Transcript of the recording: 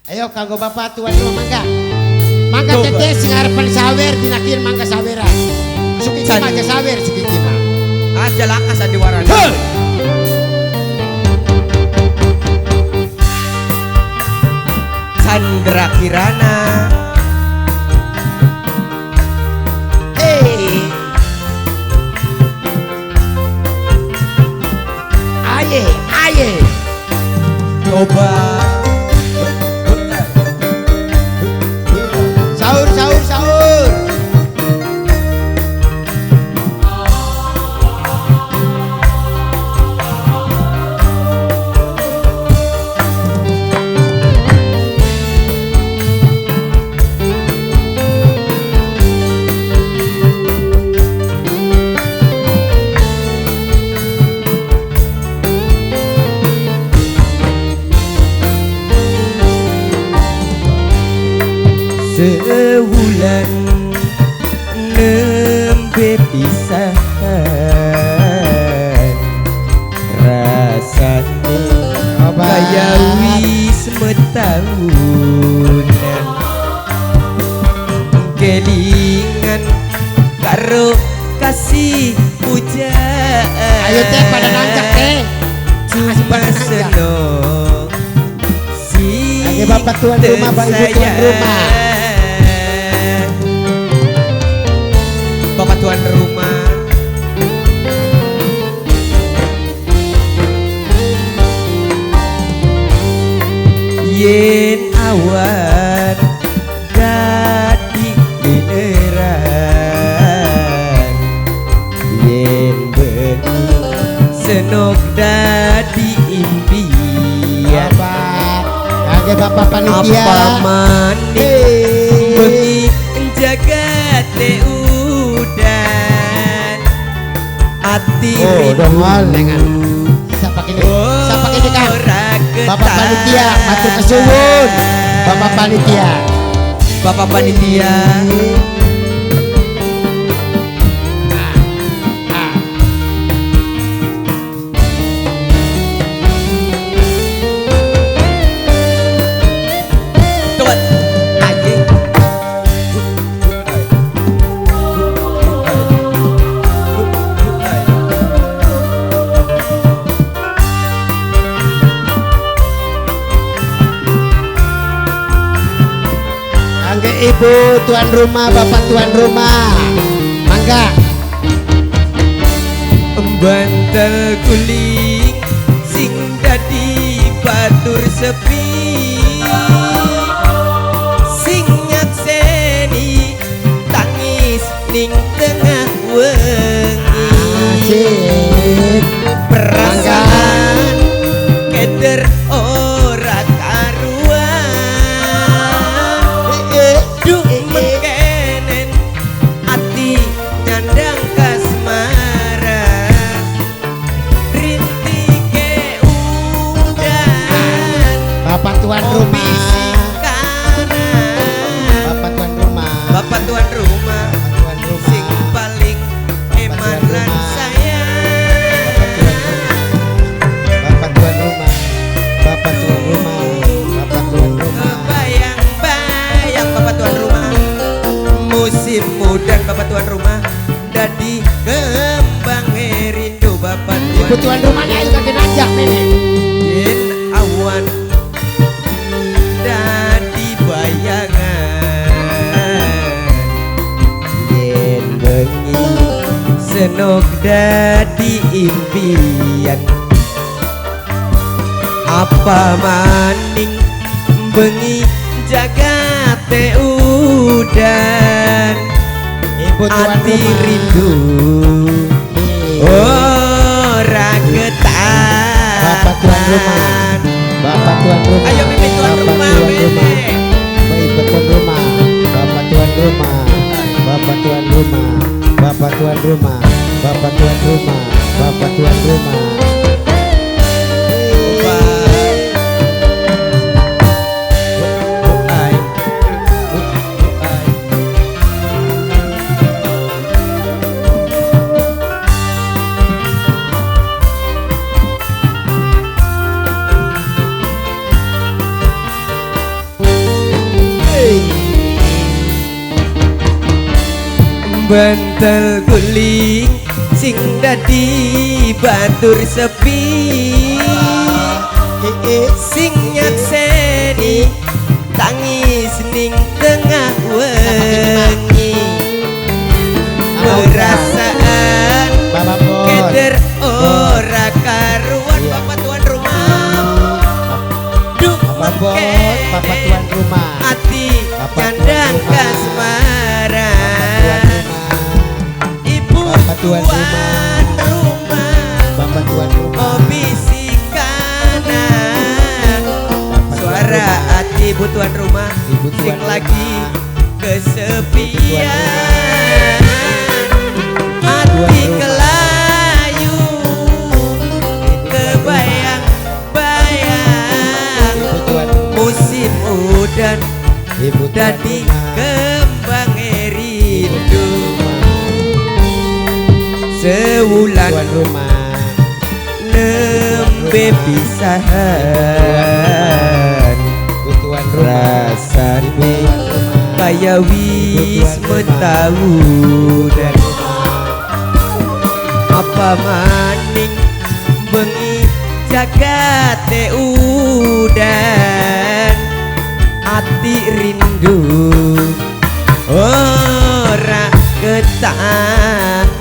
Ayo kanggo bapak tuan rumah mangga. Mangga tete sing arepan sawer dinakin mangga saweran. Suki cima aja sawer suki cima. Aja lakas adi warana. Chandra Kirana. Hey. Aye, aye. Coba. Sahur, sahur, sahur. Sewulan nembe pisahan rasane kaya wis metahunan kelingan karo kasih pujaan. Ayo teh pada nanjak teh. Cuma seneng si Lagi bapak tuan rumah, pak ibu tuan rumah. Bapak tuan rumah yen awan dadi beneran yen bengi senok dadi impian Lagi bapak panitia. apa maning bengi jaga udan ati dongol dengan siapa ini? Siapa ini kan? Bapak panitia, matur kesuwun. Bapak panitia. Bapak panitia. Ibu tuan rumah, bapak tuan rumah, mangga. Bantal guling sing dadi batur sepi, sing nyakseni tangis ning tengah wengi. Perasaan keder ora mekenen ati nyandang kasmaran rintike udan bapak tuan rumah, bapak tuan rumah, bapak tuan rumah sing paling eman lan sayang bapak tuan rumah, bapak tuan rumah, bapak tuan rumah, bayang-bayang bapak tuan rumah musim mudan bapak tuan rumah dadi kembang rindu bapak tuan. Ibu tuan rumahnya ayo kagak najak nenek. Yen awan dadi bayangan yen bengi senok dadi impian apa maning bengi jagate udan Ibu tuan ati rumah, rindu ora ketan. bapak tuan rumah, bapak tuan rumah, Ayo mimpin tuan bapak rumah, tuan Mimpin. rumah, ibu tuan rumah, bapak tuan rumah, bapak tuan rumah, bapak tuan rumah, bapak tuan rumah, bapak tuan rumah. Bentel guling sing dadi batur sepi, sing nyakseni tangis ning tengah wengi, perasaan Bapak Bos. keder ora karuan. Bapak tuan rumah, duh Bapak Bos, Bapak tuan rumah. hati Bapak nyandang tuan rumah. kasmaran. Ibu Bapak tuan tuan rumah, Bapak tuan rumah. oh bisikanan suara hati ibu tuan rumah Ibu tuan sing rumah. lagi kesepian, tuan hati rumah. kelayu kebayang-bayang, Ibu tuan musim udan Ibu tuan dadi rumah. kembang rindu, sewulan Tuan rumah. nembe pisahan, Ibu tuan rumah. rasane Tuan rumah. kaya wis metahun. Apa maning bengi jagate udan, ati rindu ora ketahan.